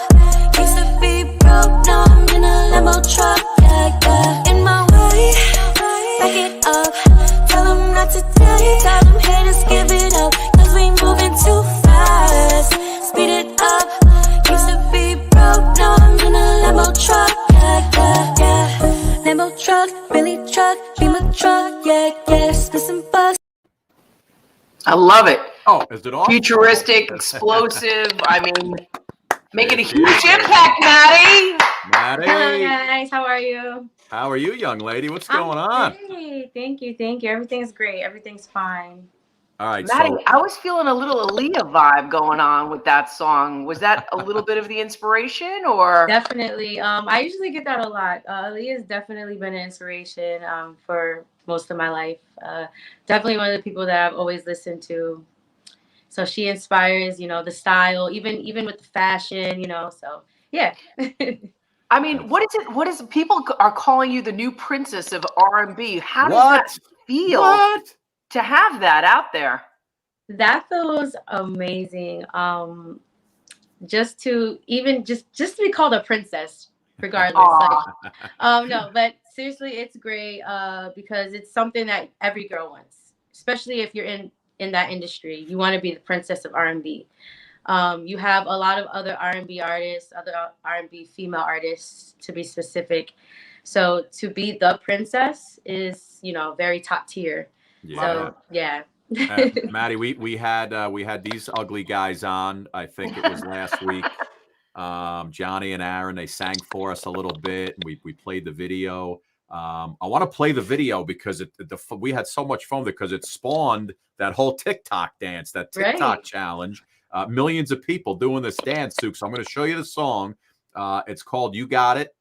used to be broke, now I'm in a Lambo truck, yeah, yeah. In my way, back it up, tell them not today. Tell them haters give it up, cause we moving too fast. Speed it up, used to be broke, now I'm in a Lambo truck, yeah, yeah, yeah. Lambo truck, really truck, beam a truck, yeah, yeah. Spit some bucks. I love it. Oh, is it awesome? Futuristic, explosive. I mean, making a huge impact, Maddie. Maddie. Hello, guys. How are you? How are you, young lady? What's going on? Hey, thank you. Everything's great. Everything's fine. All right, Maddie, so I was feeling a little Aaliyah vibe going on with that song. Was that a little bit of the inspiration, or? Definitely. I usually get that a lot. Aaliyah's definitely been an inspiration for most of my life. Definitely one of the people that I've always listened to. So she inspires, the style, even with the fashion, so yeah. I mean, what is people are calling you the new princess of R&B. How does that feel to have that out there? That feels amazing. Just to be called a princess, regardless. No, but seriously, it's great because it's something that every girl wants, especially if you're in that industry. You want to be the princess of R&B. You have a lot of other R&B artists, other R&B female artists, to be specific. So to be the princess is, very top tier. Yeah. So yeah. Maddie, we had these ugly guys on. I think it was last week. Johnny and Aaron, they sang for us a little bit, and we played the video. I want to play the video because we had so much fun because it spawned that whole TikTok dance, that TikTok challenge. Millions of people doing this dance, Suk. So I'm going to show you the song. It's called "You Got It,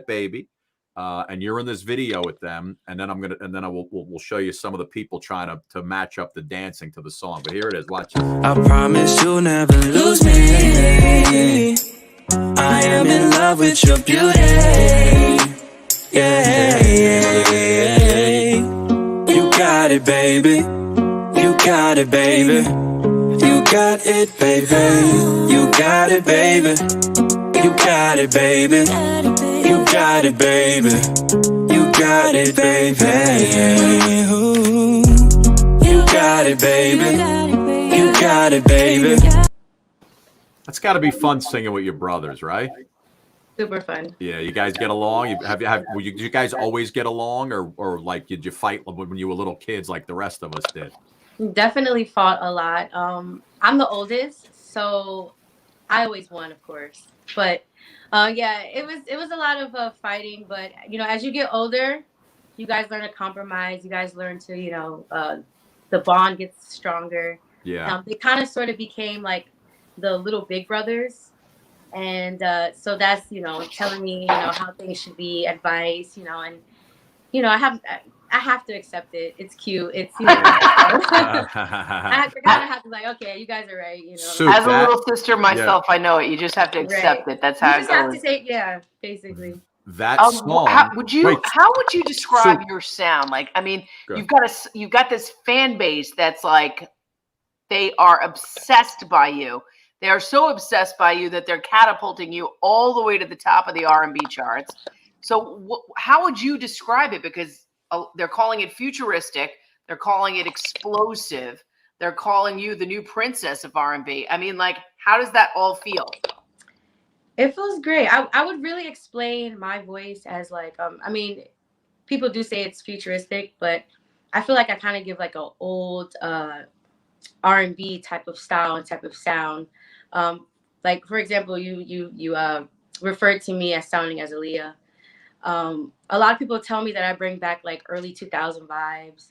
Baby," and you're in this video with them. And then we'll show you some of the people trying to match up the dancing to the song. But here it is. Watch it. I promise you'll never lose me. I am in love with your beauty. Yeah. You got it, baby. You got it, baby. You got it, baby. You got it, baby. You got it, baby. You got it, baby. You got it, baby. You got it, baby. You got it, baby. That's got to be fun singing with your brothers, right? Super fun. Yeah, you guys get along. Did you guys always get along, or like did you fight when you were little kids like the rest of us did? Definitely fought a lot. I'm the oldest, so I always won, of course. But yeah, it was a lot of fighting. But as you get older, you guys learn to compromise. You guys learn to the bond gets stronger. Yeah. They kind of sort of became like the little big brothers. And so that's, telling me, how things should be, advice, and I have to accept it. It's cute. It's I kind of have to okay, you guys are right. As a little sister myself, I know it. You just have to accept it. That's how you just have to say, basically. That song. How would you describe your sound? Like, I mean, you've got this fan base that's like, they are obsessed by you. They are so obsessed by you that they're catapulting you all the way to the top of the R&B charts. So how would you describe it? Because they're calling it futuristic. They're calling it explosive. They're calling you the new princess of R&B. I mean, like, how does that all feel? It feels great. I would really explain my voice as like, I mean, people do say it's futuristic, but I feel like I kind of give like an old R&B type of style and type of sound. Like, for example, you referred to me as sounding as Aaliyah. A lot of people tell me that I bring back like early 2000 vibes.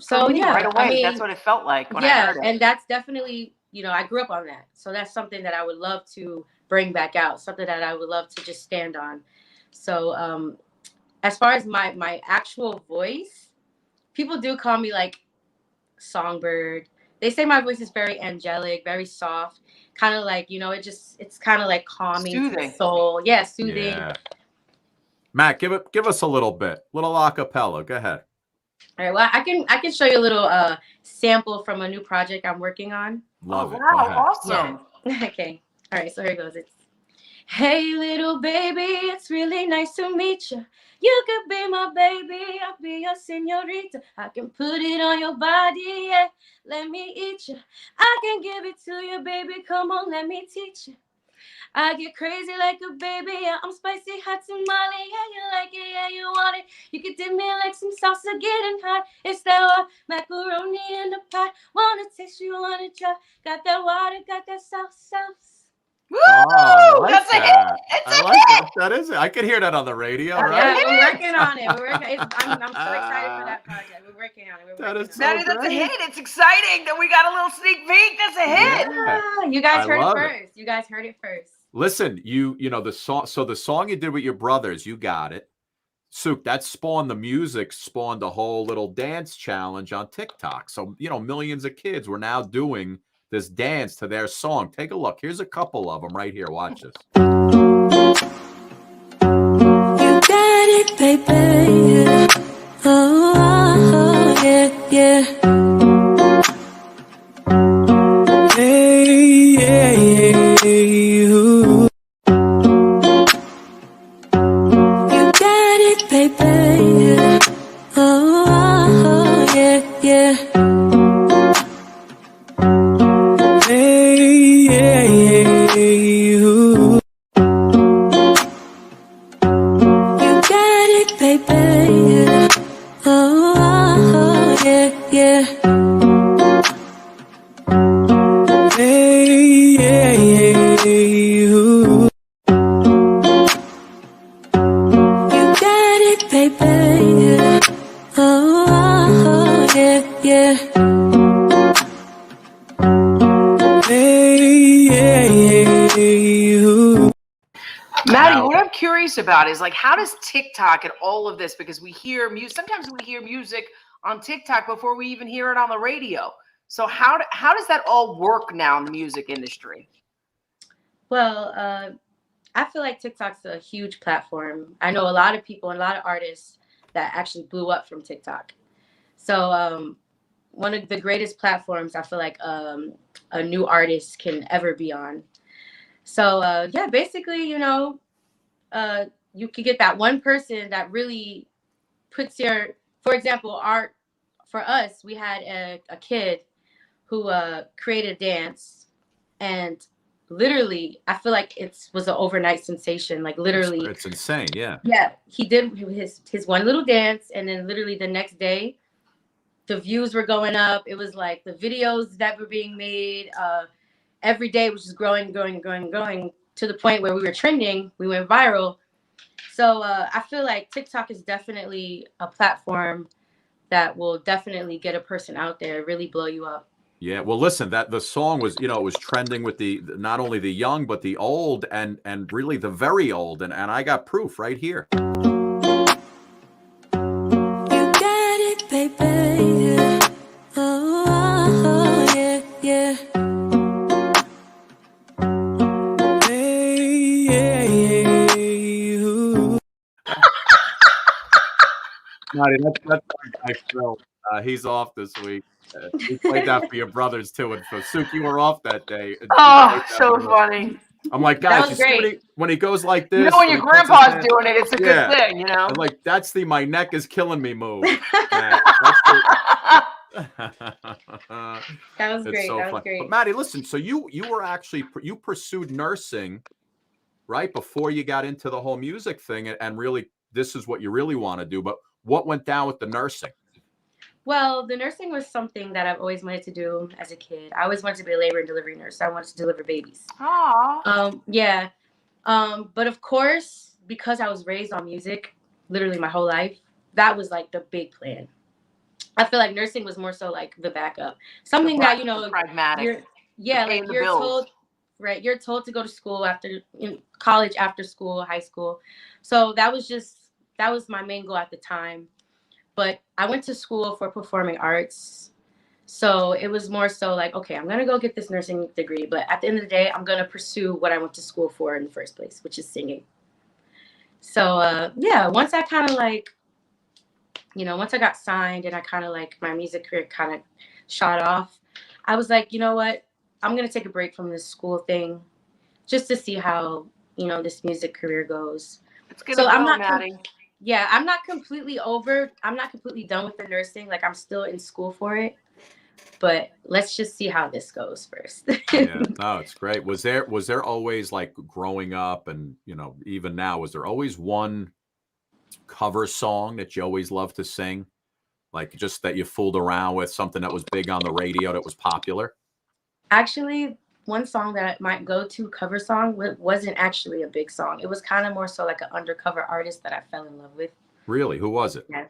So yeah, right away, I mean, that's what it felt like when I heard it. And that's definitely, I grew up on that. So that's something that I would love to bring back out, something that I would love to just stand on. So as far as my actual voice, people do call me like songbird. They say my voice is very angelic, very soft, kind of like, it's kind of like calming to the soul. Yeah, soothing. Yeah. Matt, give us a little acapella. Go ahead. All right. Well, I can show you a little sample from a new project I'm working on. Love it. Wow, awesome. Yeah. Okay. All right. So here goes. It's, hey, little baby, it's really nice to meet you. You could be my baby, I'll be your señorita. I can put it on your body, yeah. Let me eat you. I can give it to you, baby. Come on, let me teach you. I get crazy like a baby, yeah. I'm spicy hot tamale, yeah. You like it, yeah. You want it. You can dip me like some salsa, getting hot. It's that macaroni in the pot. Wanna taste, you wanna try. Got that water, got that sauce. Woo! Oh, That's a hit. It's a hit. That is it. I could hear that on the radio, Yeah, right? we're working on it. I'm so excited for that project. We're working on it. Maddie, that's a hit. It's exciting that we got a little sneak peek. That's a hit. Yeah, you guys heard it first. You guys heard it first. Listen, you know the song. So the song you did with your brothers, you got it. Souk, that spawned the music, spawned a whole little dance challenge on TikTok. So, millions of kids were now doing this dance to their song. Take a look. Here's a couple of them right here. Watch this. You got it, baby. Oh, yeah, yeah. Hey, yeah, yeah, you. You got it, baby. Oh, yeah, yeah. Maddie, what I'm curious about is like, how does TikTok and all of this, because we hear music, sometimes we hear music on TikTok before we even hear it on the radio. So how does that all work now in the music industry? Well, I feel like TikTok's a huge platform. I know a lot of people and a lot of artists that actually blew up from TikTok. So one of the greatest platforms I feel like a new artist can ever be on. So yeah, basically, you could get that one person that really puts for example, for us, we had a kid who created a dance, and literally, I feel like it was an overnight sensation. Like literally, it's insane. Yeah. Yeah, he did his one little dance, and then literally the next day, the views were going up. It was like the videos that were being made every day was just growing to the point where we were trending. We went viral. So I feel like TikTok is definitely a platform that will definitely get a person out there, really blow you up. Yeah, well, listen, that the song was, it was trending with the not only the young but the old and really the very old, and I got proof right here. You got it, baby. Oh, yeah, yeah. Maddie, that's my Phil. He's off this week. We played that for your brothers too, and for Suk, you were off that day. Oh, so funny. I'm like, That guys, was you see great. when he goes like this. You know, when your he puts his grandpa's hand- doing it, it's a good thing, you know? I'm like, that's the my neck is killing me move. That was It's great. so That was fun. great. But Maddie, listen, so you were actually you pursued nursing, right, before you got into the whole music thing, and really this is what you really want to do. But what went down with the nursing? Well, the nursing was something that I've always wanted to do as a kid. I always wanted to be a labor and delivery nurse. I wanted to deliver babies. Aww. Yeah. But of course, because I was raised on music, literally my whole life, that was like the big plan. I feel like nursing was more so like the backup, something that pragmatic. Like you're told, right? You're told to go to school after college, after school, high school. So that was my main goal at the time. But I went to school for performing arts. So it was more so like, okay, I'm going to go get this nursing degree. But at the end of the day, I'm going to pursue what I went to school for in the first place, which is singing. So, once I kind of like, once I got signed and I kind of like my music career kind of shot off, I was like, you know what? I'm going to take a break from this school thing just to see how, this music career goes. It's going to go, Maddie. I'm not completely I'm not completely done with the nursing. Like I'm still in school for it, but let's just see how this goes first. Yeah, no, it's great. Was there always, like, growing up and, even now, was there always one cover song that you always loved to sing? Like just that you fooled around with, something that was big on the radio that was popular? Actually, one song that my go-to cover song wasn't actually a big song. It was kind of more so like an undercover artist that I fell in love with. Really? Who was it? Yeah.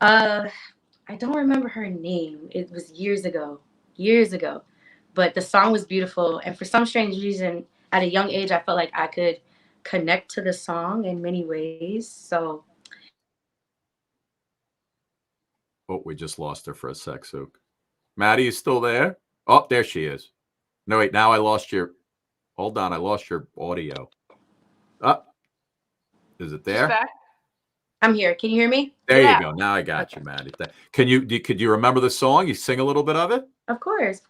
I don't remember her name. It was years ago, but the song was beautiful. And for some strange reason, at a young age, I felt like I could connect to the song in many ways. So. Oh, we just lost her for a sec, Suk. Maddie, you still there? Oh, there she is. No, wait, now I lost your... Hold on, I lost your audio. Is it there? I'm here. Can you hear me? There you go. Now I got you, Maddie. Could you remember the song? You sing a little bit of it? Of course.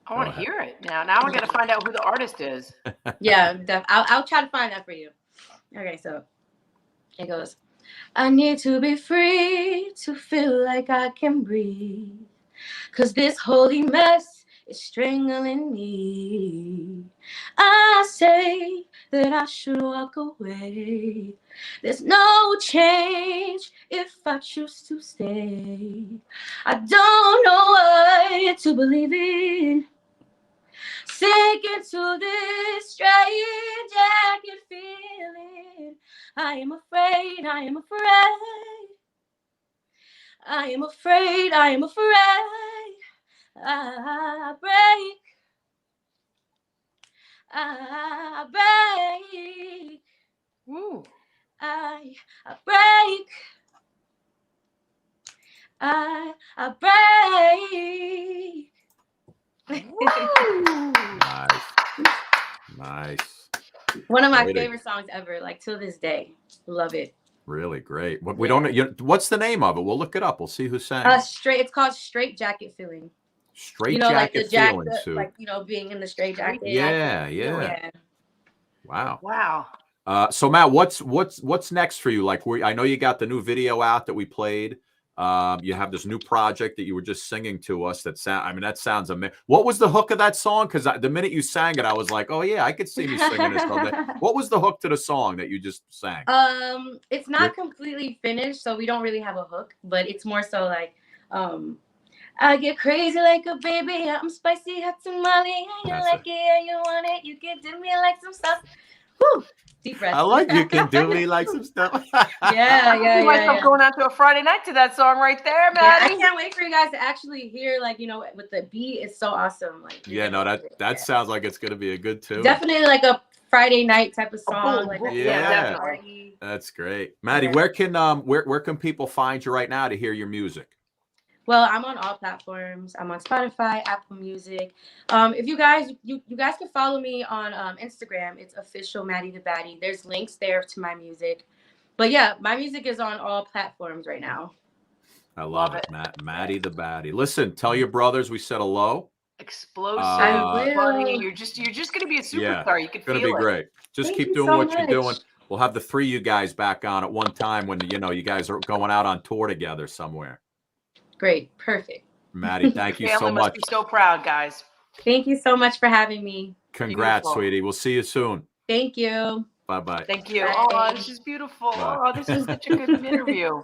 I want to hear it now. Now I got to find out who the artist is. Yeah, I'll try to find that for you. Okay, so it goes. I need to be free to feel like I can breathe, 'cause this holy mess is strangling me. I say that I should walk away. There's no change if I choose to stay. I don't know what to believe in. Sink into this strange jacket feeling. I am afraid, I am afraid. I am afraid, I am afraid. I break. I break. Ooh. I break. I break. Nice. One of my favorite songs ever, like till this day. Love it. Really great. We don't know. What's the name of it? We'll look it up. We'll see who sang. It's called Straight Jacket Feeling. Straight Jacket Feeling, Sue. Like being in the straight jacket. Yeah. Wow. Wow. So Matt, what's next for you? Like, I know you got the new video out that we played. You have this new project that you were just singing to us. That sounds amazing. What was the hook of that song? Because the minute you sang it, I was like, oh yeah, I could see me singing this someday. What was the hook to the song that you just sang? It's not completely finished, so we don't really have a hook, but it's more so like, I get crazy like a baby. I'm spicy, hot tamale. You like it, yeah, you want it. You can do me like some sauce. Woo! deep breath. I like you can do me like some stuff. I see myself going out to a Friday night to that song right there, Maddie. I can't wait for you guys to actually hear, like, with the beat. It's so awesome. Like, Yeah, no, that sounds like it's gonna be a good tune. Definitely like a Friday night type of song. Definitely. That's great, Maddie. Where can people find you right now to hear your music? Well, I'm on all platforms. I'm on Spotify, Apple Music. If you guys can follow me on Instagram. It's official Maddie The Baddie. There's links there to my music. But yeah, my music is on all platforms right now. I love it, Maddie The Baddie. Listen, tell your brothers we said hello. Explosive, funny. You're just gonna be a superstar. You can feel it. It's gonna be great. Just keep doing what you're doing. We'll have the three of you guys back on at one time when you guys are going out on tour together somewhere. Great, perfect. Maddie, thank you so Family much. must be so proud, guys. Thank you so much for having me. Congrats, Beautiful. sweetie. We'll see you soon. Thank you. Bye-bye. Thank you. Bye. Oh, this is beautiful. Bye. Oh, this is such a good interview.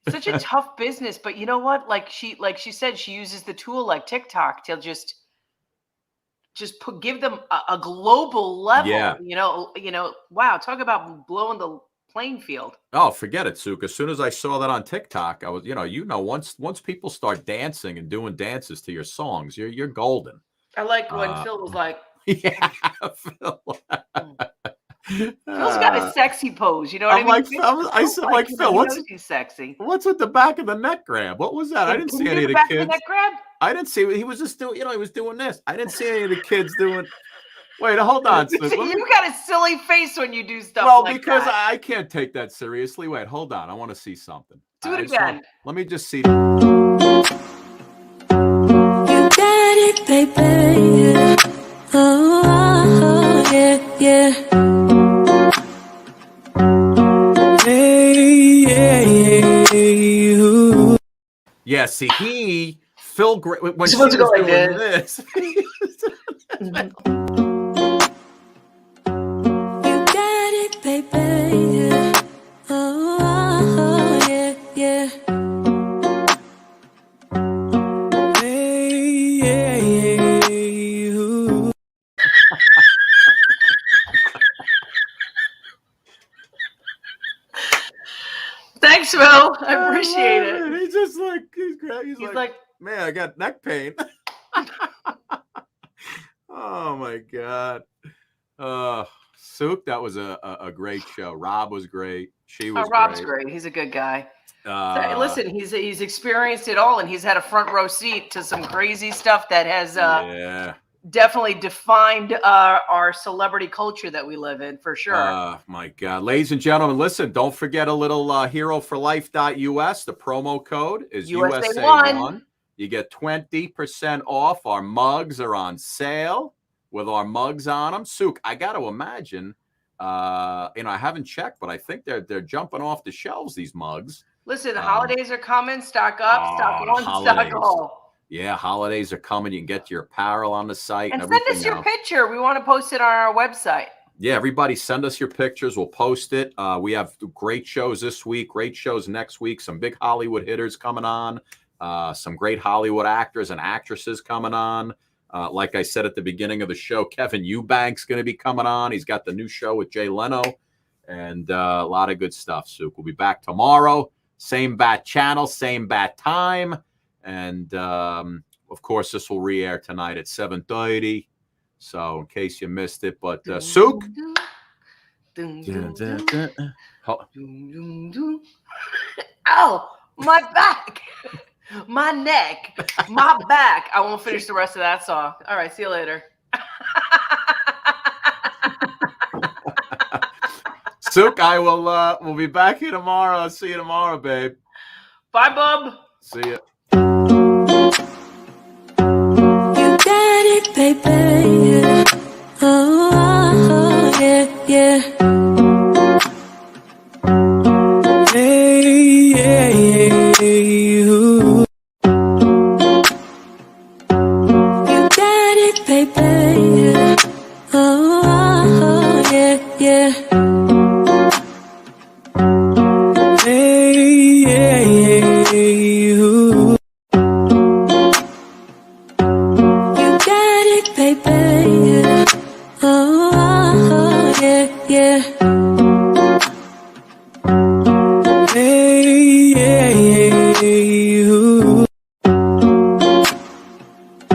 Such a tough business, but you know what? Like she said, she uses the tool like TikTok to just give them a global level. Yeah. Wow, talk about blowing the playing field. Oh, forget it, Suk. As soon as I saw that on TikTok, I was, once people start dancing and doing dances to your songs, you're golden. I like when Phil was like, yeah, Phil. Phil's got a sexy pose. You know what I mean? I said, Phil, he's sexy. What's with the back of the neck grab? What was that? I didn't see any of the back kids. of the neck grab? I didn't see. He was just doing. He was doing this. I didn't see any of the kids doing. Wait, hold on. You got a silly face when you do stuff well, like because that. I can't take that seriously. Wait, hold on. I want to see something. Do it again. Let me just see. You got it, baby. Oh, yeah, yeah. Yeah, see, Phil, when she supposed was to go like doing this. You got it, baby. Oh, yeah, yeah. Thanks, Phil. I appreciate it. He's just like, he's like, man, I got neck pain. Oh my God. Suk, that was a great show. Rob was great. She was Rob's great. He's a good guy. Listen, he's experienced it all, and he's had a front row seat to some crazy stuff that has definitely defined our celebrity culture that we live in, for sure. Oh my God. Ladies and gentlemen, listen, don't forget a little heroforlife.us. The promo code is USA1. You get 20% off. Our mugs are on sale with our mugs on them. Suk, I got to imagine, I haven't checked, but I think they're jumping off the shelves, these mugs. Listen, holidays are coming. Stock up, stock one, holidays. stock all. Yeah, holidays are coming. You can get your apparel on the site. And send us your picture. We want to post it on our website. Yeah, everybody send us your pictures. We'll post it. We have great shows this week, great shows next week, some big Hollywood hitters coming on, some great Hollywood actors and actresses coming on. Like I said at the beginning of the show, Kevin Eubank's going to be coming on. He's got the new show with Jay Leno and a lot of good stuff. Suk, we'll be back tomorrow. Same bat channel, same bat time. And, of course, this will re-air tonight at 7:30. So in case you missed it. But, Suk. Ow, my back, my neck, my back. I won't finish the rest of that song. All right, see you later. Suk, we'll be back here tomorrow. I'll see you tomorrow, babe. Bye, bub. See ya. You got it, baby. Oh, yeah, yeah. You got it, baby. Oh, yeah, yeah.